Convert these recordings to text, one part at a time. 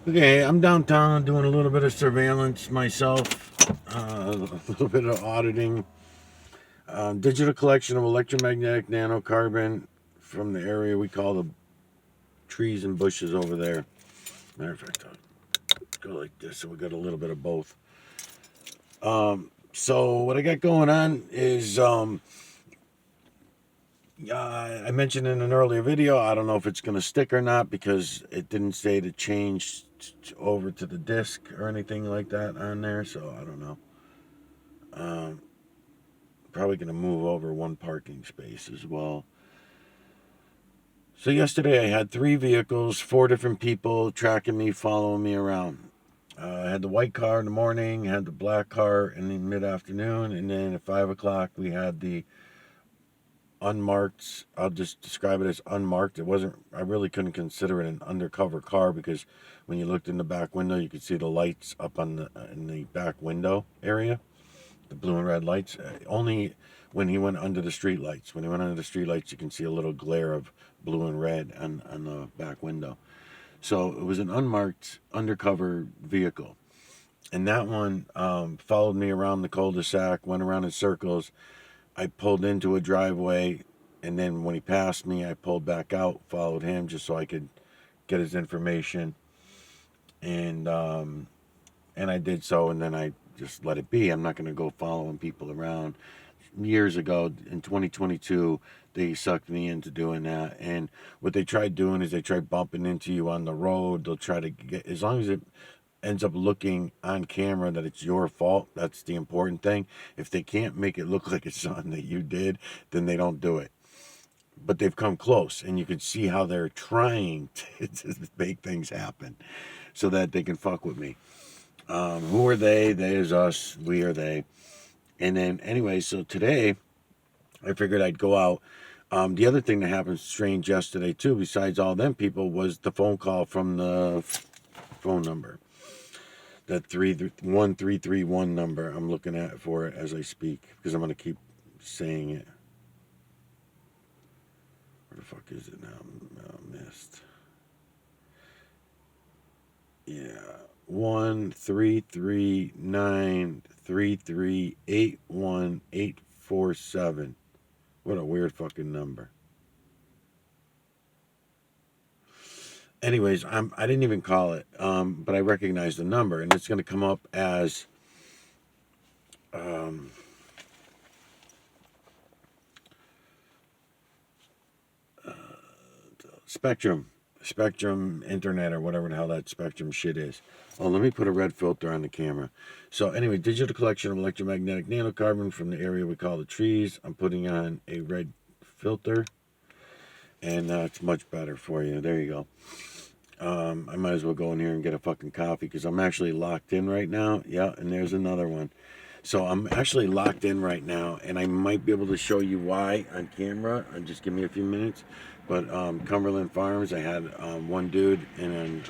Okay, I'm downtown doing a little bit of surveillance myself, a little bit of auditing. Digital collection of electromagnetic nanocarbon from the area we call the trees and bushes over there. Matter of fact, I'll go like this so we got a little bit of both. So what I got going on is I mentioned in an earlier video. I don't know if it's going to stick or not because it didn't say to change over to the disc or anything like that on there. So I don't know. Um, Probably going to move over one parking space as well. So yesterday I had three vehicles, four different people tracking me, following me around. I had the white car in the morning, had the black car in the mid-afternoon, and then at 5 o'clock we had the unmarked. I'll just describe it as unmarked. It wasn't. I really couldn't consider it an undercover car because when you looked in the back window, you could see the lights up on the in the back window area, the blue and red lights. Only when he went under the street lights. When he went under the street lights, you can see a little glare of blue and red on the back window. So it was an unmarked undercover vehicle. And that one followed me around the cul-de-sac, went around in circles. I pulled into a driveway, and then when he passed me, I pulled back out, followed him just so I could get his information, and I did so, and then I just let it be. I'm not going to go following people around. Years ago in 2022, they sucked me into doing that, and what they tried doing is they tried bumping into you on the road. They'll try to get, as long as it ends up looking on camera that it's your fault. That's the important thing. If they can't make it look like it's something that you did, then they don't do it. But they've come close, and you can see how they're trying to make things happen so that they can fuck with me. Who are they? They is us. We are they. And then, anyway, so today I figured I'd go out. The other thing that happened strange yesterday, too, besides all them people, was the phone call from the phone number. That 1331 number. I'm looking at for it as I speak because I'm going to keep saying it. Where the fuck is it now? I missed. Yeah. 1-339-3381-847. What a weird fucking number. Anyways, I didn't even call it, but I recognize the number, and it's going to come up as um, Spectrum, Spectrum Internet, or whatever the hell that Spectrum shit is. Oh, let me put a red filter on the camera. So anyway, digital collection of electromagnetic nanocarbon from the area we call the trees. I'm putting on a red filter, and it's much better for you. There you go. I might as well go in here and get a fucking coffee because I'm actually locked in right now. Yeah, and there's another one. So I'm actually locked in right now, and I might be able to show you why on camera. Just give me a few minutes. But Cumberland Farms, I had one dude in an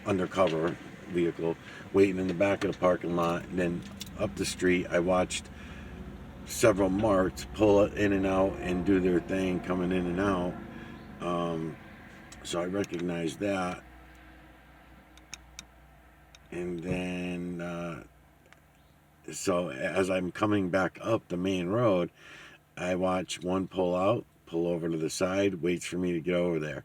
undercover vehicle waiting in the back of the parking lot. And then up the street, I watched several marks pull in and out and do their thing coming in and out. So I recognized that. And then, so as I'm coming back up the main road, I watch one pull out, pull over to the side, waits for me to get over there.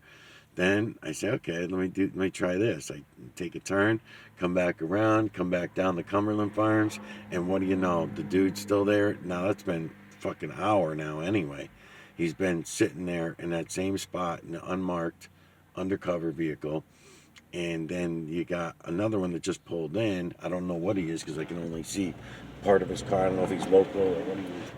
Then I say, okay, let me try this. I take a turn, come back around, come back down the Cumberland Farms, and what do you know? The dude's still there. Now that's been fucking hour now anyway. He's been sitting there in that same spot in the unmarked undercover vehicle. And then you got another one that just pulled in. I don't know what he is because I can only see part of his car. I don't know if he's local or what he is.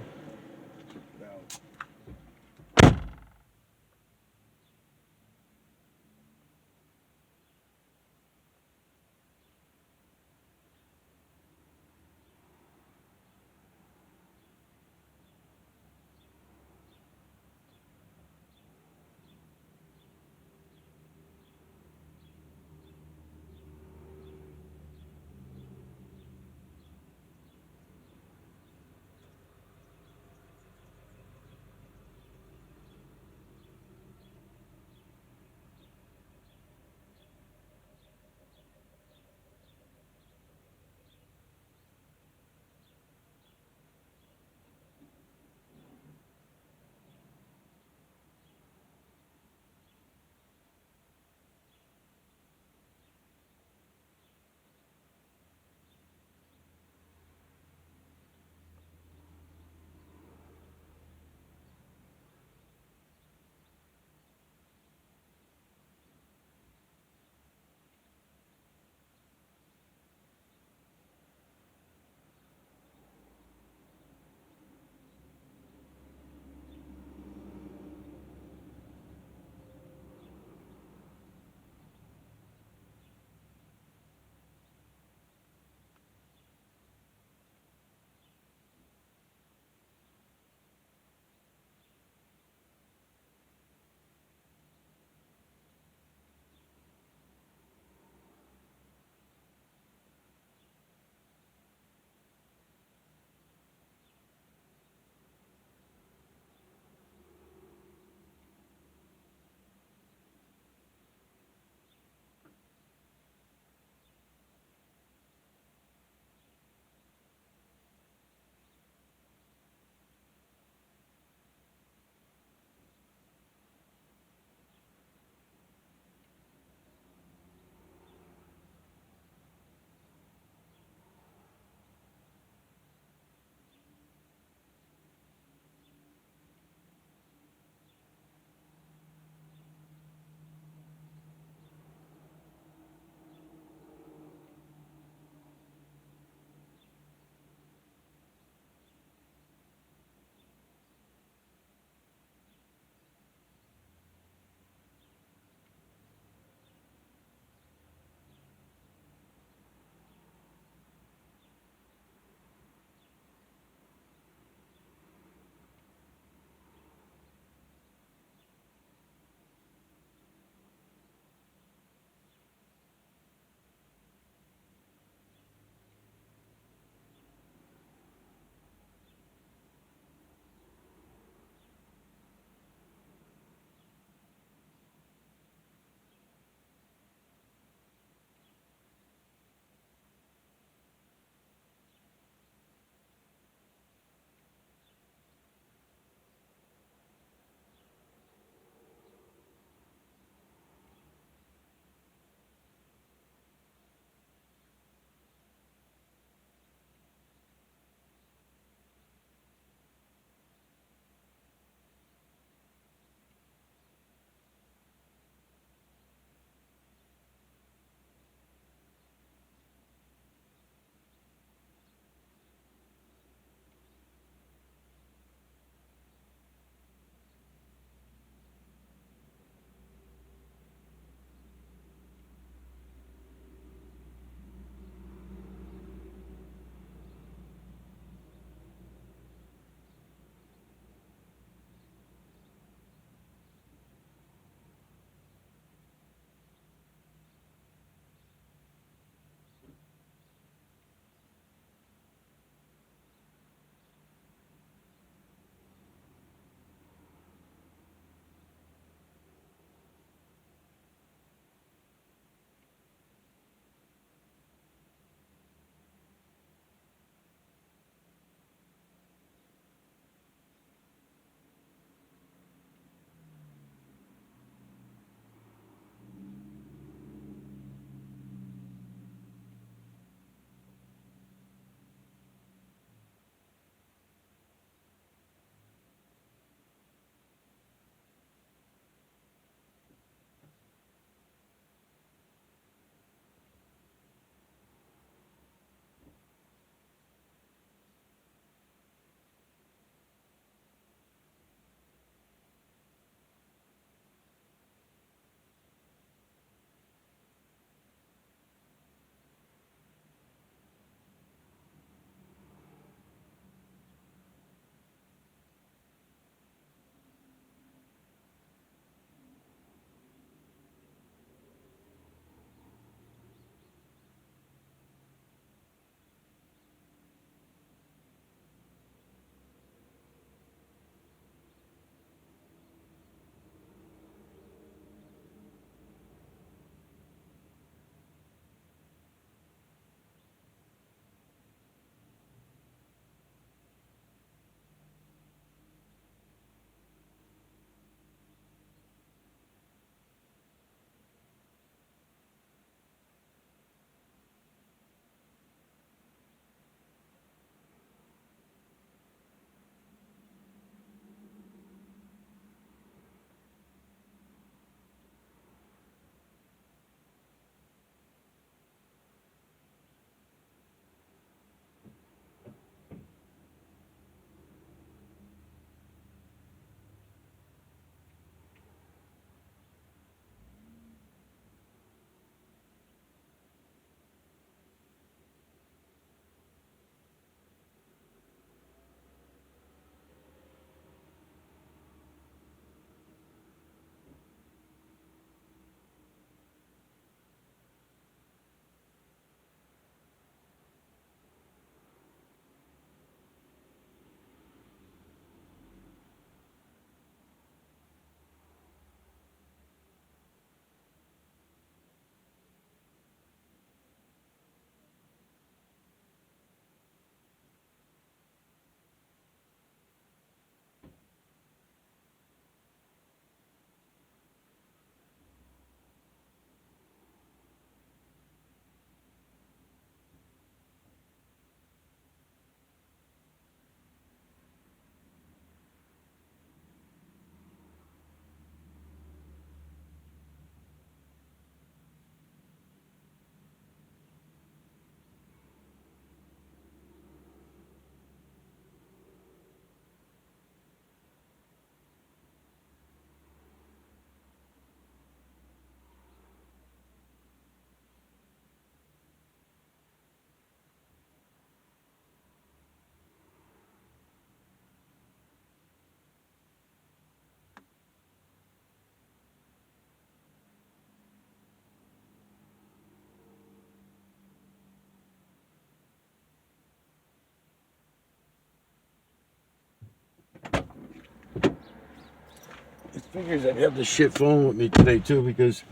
It figures I'd have the shit phone with me today too, because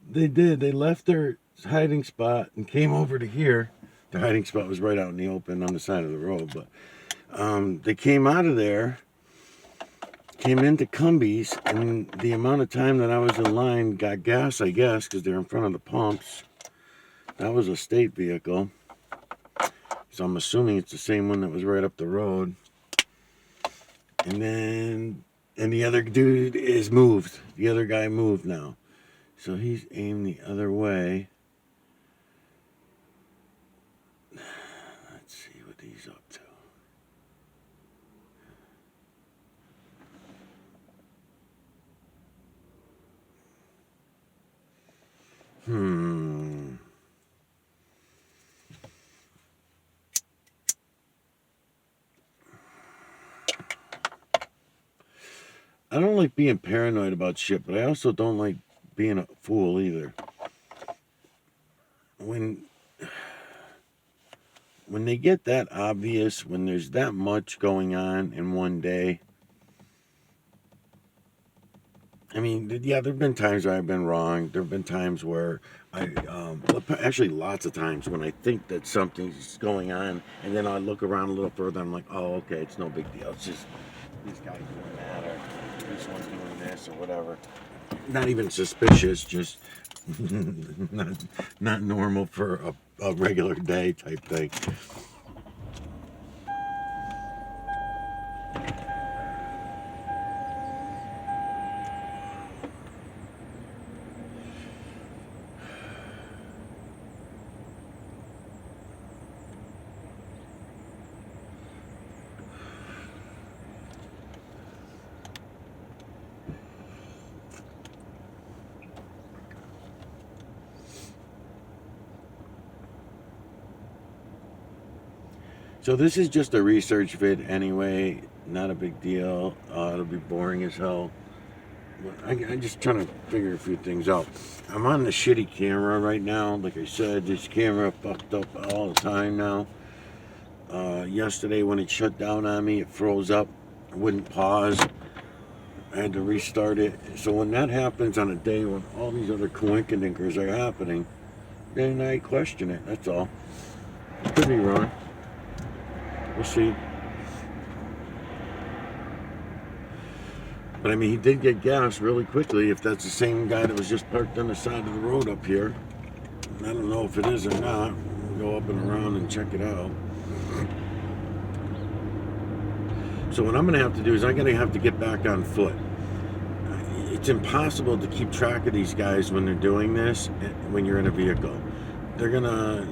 they left their hiding spot and came over to here. The hiding spot was right out in the open on the side of the road, but they came out of there, came into Cumbies, and the amount of time that I was in line, got gas, I guess, because they're in front of the pumps. That was a state vehicle, so I'm assuming it's the same one that was right up the road. And the other dude is moved. The other guy moved now, so he's aimed the other way. Let's see what he's up to. I don't like being paranoid about shit, but I also don't like being a fool either. When they get that obvious, when there's that much going on in one day, I mean, yeah, there have been times where I've been wrong. There have been times where actually lots of times when I think that something's going on, and then I look around a little further, I'm like, oh, okay, it's no big deal. It's just these guys doing that, or this one's doing this, or whatever. Not even suspicious, just not normal for a regular day type thing. So this is just a research vid anyway, not a big deal. It'll be boring as hell. I'm just trying to figure a few things out. I'm on the shitty camera right now. Like I said, this camera fucked up all the time now. Yesterday when it shut down on me, it froze up. I wouldn't pause. I had to restart it. So when that happens on a day when all these other coincidences are happening, then I question it, that's all. I could be wrong. We'll see. But I mean, he did get gas really quickly, if that's the same guy that was just parked on the side of the road up here. I don't know if it is or not. We'll go up and around and check it out. So what I'm going to have to do is I'm going to have to get back on foot. It's impossible to keep track of these guys when they're doing this, when you're in a vehicle. They're going to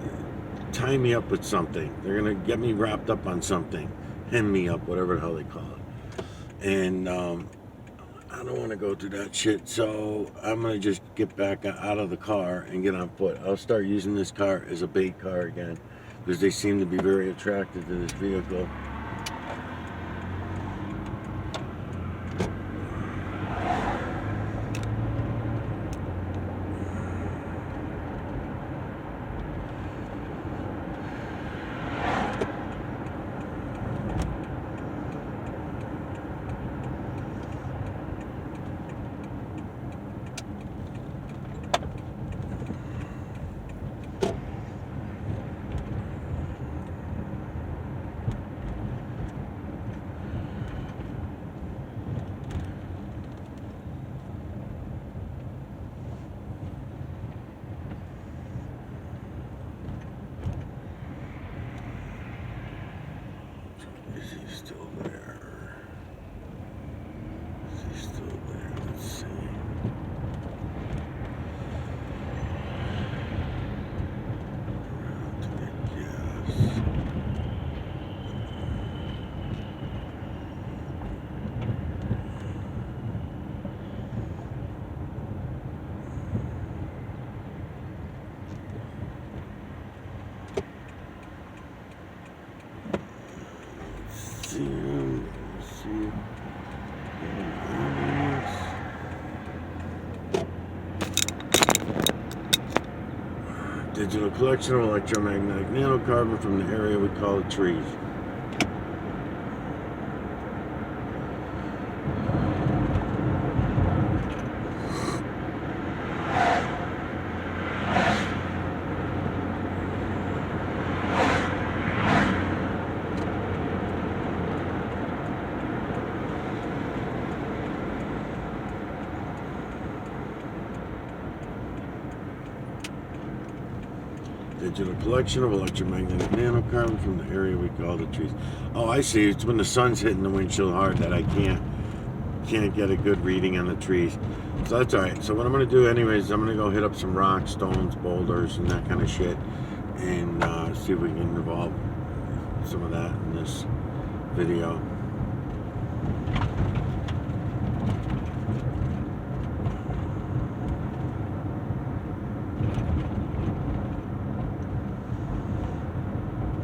tie me up with something. They're going to get me wrapped up on something. Hem me up, whatever the hell they call it. And I don't want to go through that shit, so I'm going to just get back out of the car and get on foot. I'll start using this car as a bait car again, because they seem to be very attracted to this vehicle. Is he still there? Is he still there? Let's see. Around to get gas. Digital collection of electromagnetic nanocarbon from the area we call it trees. Digital collection of electromagnetic nanocarbon from the area we call the trees. Oh, I see. It's when the sun's hitting the windshield hard that I can't get a good reading on the trees. So that's all right. So what I'm going to do anyways, I'm going to go hit up some rocks, stones, boulders, and that kind of shit, and see if we can involve some of that in this video.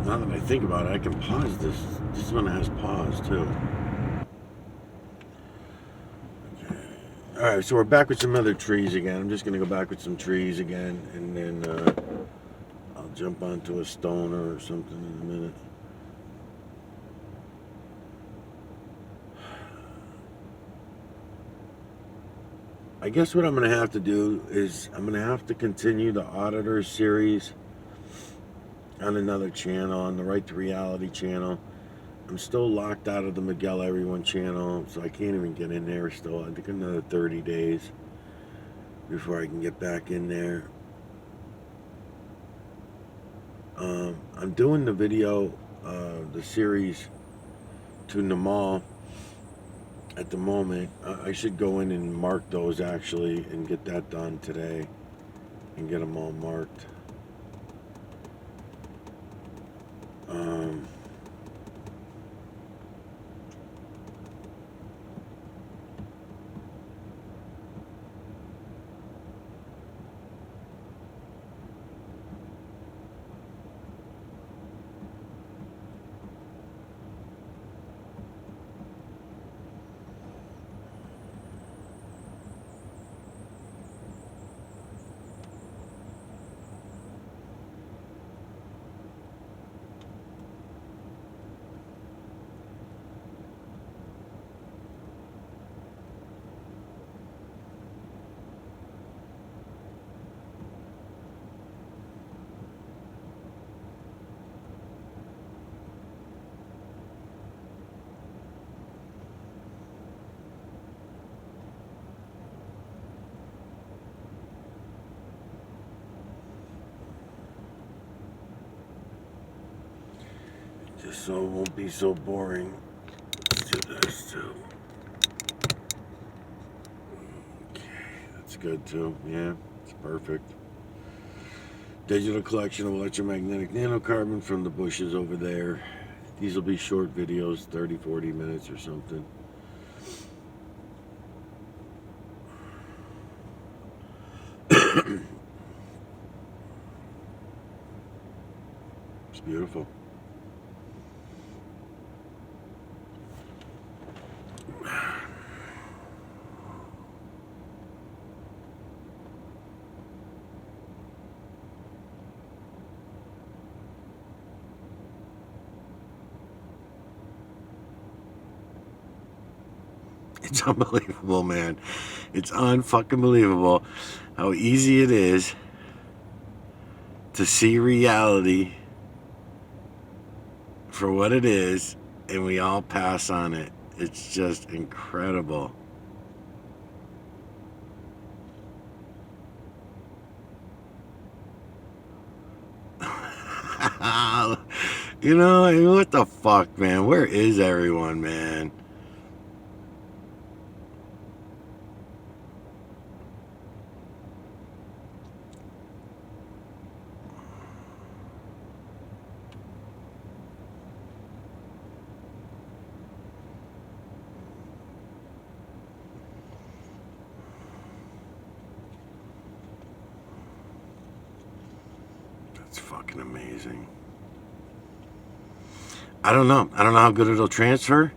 Now that I think about it, I can pause this. This one has pause too. Okay. Alright, so we're back with some other trees again. I'm just going to go back with some trees again, and then I'll jump onto a stoner or something in a minute. I guess what I'm going to have to do is I'm going to have to continue the Auditor series on another channel, on the Right to Reality channel. I'm still locked out of the Miguel Everyone channel, so I can't even get in there still. I think another 30 days before I can get back in there. I'm doing the video, the series to Namal at the moment. I should go in and mark those actually and get that done today and get them all marked. Just so it won't be so boring. Let's do this too. Okay, that's good too. Yeah, it's perfect. Digital collection of electromagnetic nanocarbon from the bushes over there. These will be short videos, 30, 40 minutes or something. It's beautiful. It's unbelievable, man. It's unfucking believable how easy it is to see reality for what it is, and we all pass on it. It's just incredible. You know, I mean, what the fuck, man? Where is everyone, man? That's fucking amazing. I don't know how good it'll transfer,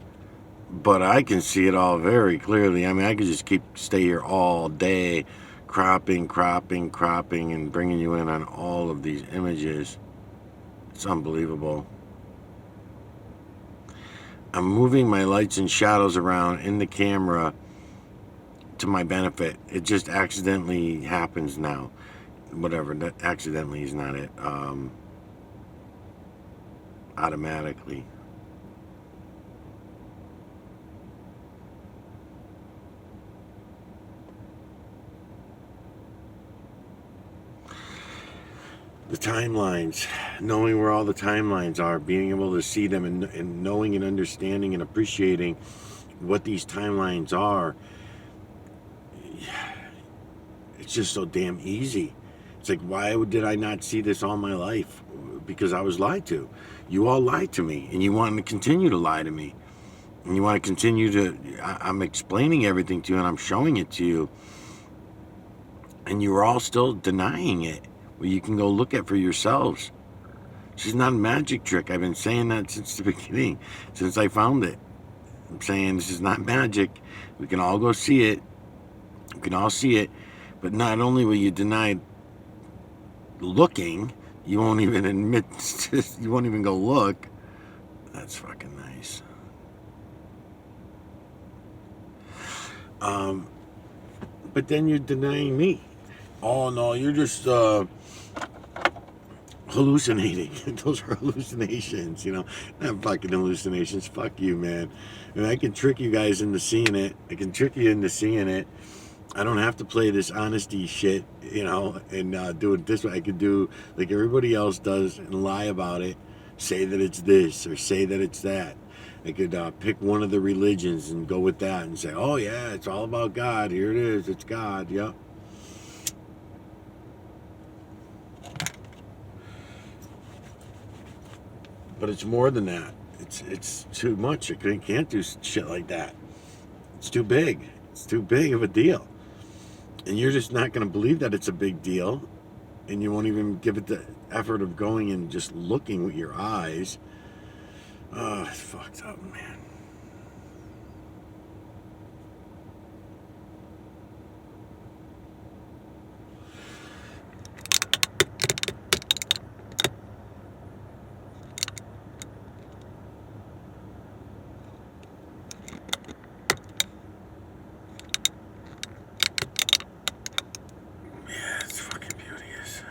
but I can see it all very clearly. I mean, I could just stay here all day, cropping, and bringing you in on all of these images. It's unbelievable. I'm moving my lights and shadows around in the camera to my benefit. It just accidentally happens now. Whatever, that accidentally is not it. Automatically. The timelines, knowing where all the timelines are, being able to see them, and knowing and understanding and appreciating what these timelines are, it's just so damn easy. It's like, why did I not see this all my life? Because I was lied to. You all lied to me, and you want to continue to lie to me. And you want to continue to, I'm explaining everything to you, and I'm showing it to you, and you're all still denying it. Well, you can go look at for yourselves. She's not a magic trick. I've been saying that since the beginning, since I found it. I'm saying this is not magic. We can all go see it. We can all see it. But not only will you deny looking, you won't even admit, you won't even go look. That's fucking nice. But then you're denying me. Oh no, you're just hallucinating. Those are hallucinations, you know. Not fucking hallucinations. Fuck you, man. And I can trick you guys into seeing it. I can trick you into seeing it. I don't have to play this honesty shit, you know, and do it this way. I could do like everybody else does and lie about it. Say that it's this or say that it's that. I could pick one of the religions and go with that and say, oh yeah, it's all about God. Here it is. It's God. Yep. But it's more than that. It's too much. I can't do shit like that. It's too big. It's too big of a deal. And you're just not going to believe that it's a big deal. And you won't even give it the effort of going and just looking with your eyes. Oh, it's fucked up, man. Yeah, it's fucking beauteous.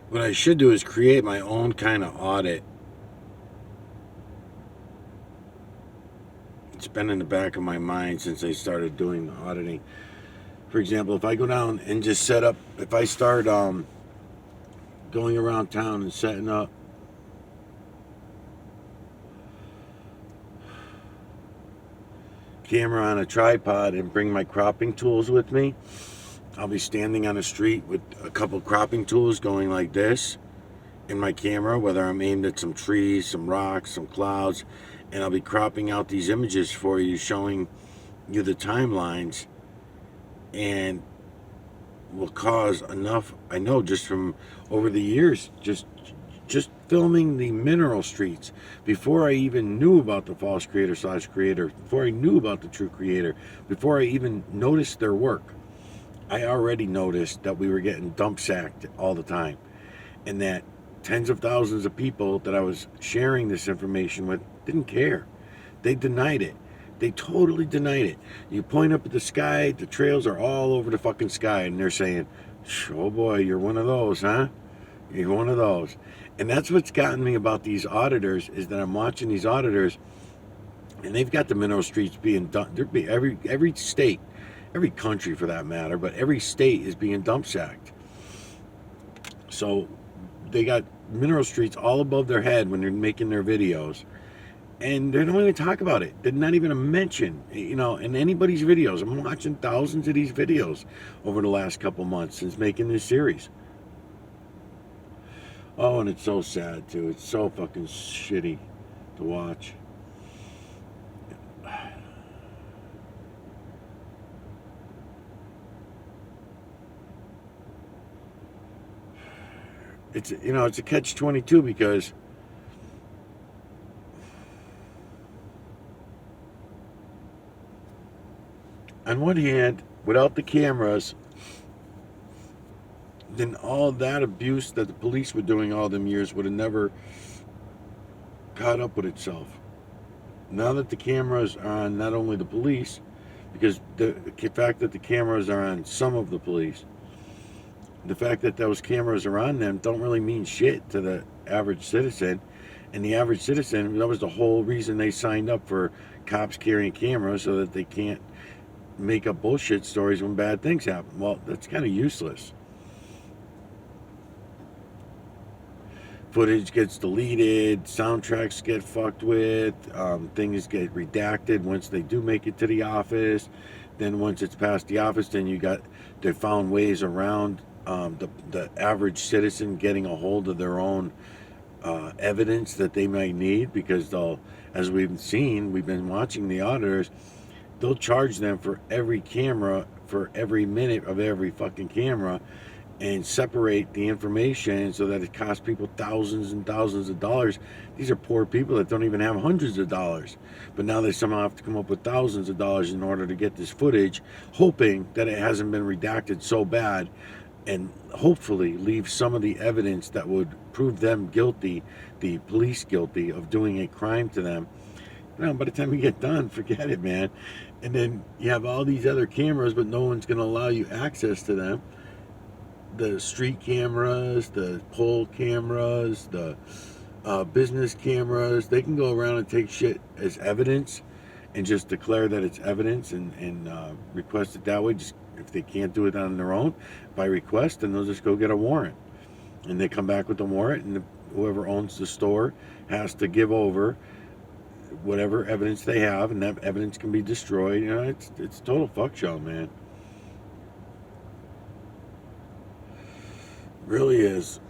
What I should do is create my own kind of audit. It's been in the back of my mind since I started doing the auditing. For example, if I go down and just set up, if I start going around town and setting up camera on a tripod and bring my cropping tools with me, I'll be standing on the street with a couple cropping tools going like this in my camera, whether I'm aimed at some trees, some rocks, some clouds, and I'll be cropping out these images for you, showing you the timelines, and will cause enough, I know, just from over the years, just filming the mineral streets before I even knew about the false creator / creator, before I knew about the true creator, before I even noticed their work. I already noticed that we were getting dump sacked all the time, and that tens of thousands of people that I was sharing this information with didn't care. They denied it. They totally denied it. You point up at the sky, the trails are all over the fucking sky, and they're saying, oh boy, you're one of those, huh? You're one of those. And that's what's gotten me about these auditors, is that I'm watching these auditors, and they've got the mineral streets being done. Every state, every country for that matter, but every state is being dump sacked. So they got mineral streets all above their head when they're making their videos, And they don't even talk about it. They're not even a mention, you know, in anybody's videos. I'm watching thousands of these videos over the last couple months since making this series. Oh, and it's so sad too. It's so fucking shitty to watch. It's, you know, it's a catch-22 because on one hand, without the cameras, then all that abuse that the police were doing all them years would have never caught up with itself. Now that the cameras are on not only the police, because the fact that the cameras are on some of the police, the fact that those cameras are on them don't really mean shit to the average citizen. And the average citizen, that was the whole reason they signed up for cops carrying cameras, so that they can't make up bullshit stories when bad things happen. Well, that's kind of useless. Footage gets deleted, soundtracks get fucked with, things get redacted once they do make it to the office. Then once it's past the office, then they found ways around the average citizen getting a hold of their own evidence that they might need, because as we've been watching the auditors, they'll charge them for every camera, for every minute of every fucking camera, and separate the information so that it costs people thousands and thousands of dollars. These are poor people that don't even have hundreds of dollars, but now they somehow have to come up with thousands of dollars in order to get this footage, hoping that it hasn't been redacted so bad, and hopefully leave some of the evidence that would prove them guilty, the police guilty, of doing a crime to them. No, by the time you get done, forget it, man. And then you have all these other cameras, but no one's going to allow you access to them. The street cameras, the pole cameras, the business cameras, they can go around and take shit as evidence and just declare that it's evidence, and request it that way. Just if they can't do it on their own by request, then they'll just go get a warrant. And they come back with the warrant, and whoever owns the store has to give over whatever evidence they have, and that evidence can be destroyed. You know, it's a total fuck show, man. Really is.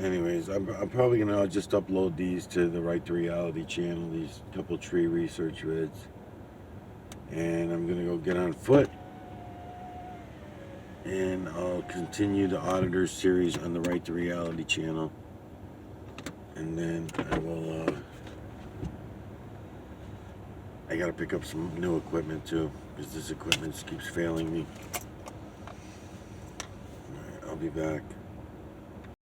Anyways, I'm probably gonna just upload these to the Right to Reality channel, these couple tree research vids, and I'm gonna go get on foot, and I'll continue the Auditors series on the Right to Reality channel, and then I will. I gotta pick up some new equipment too, because this equipment keeps failing me. All right, I'll be back.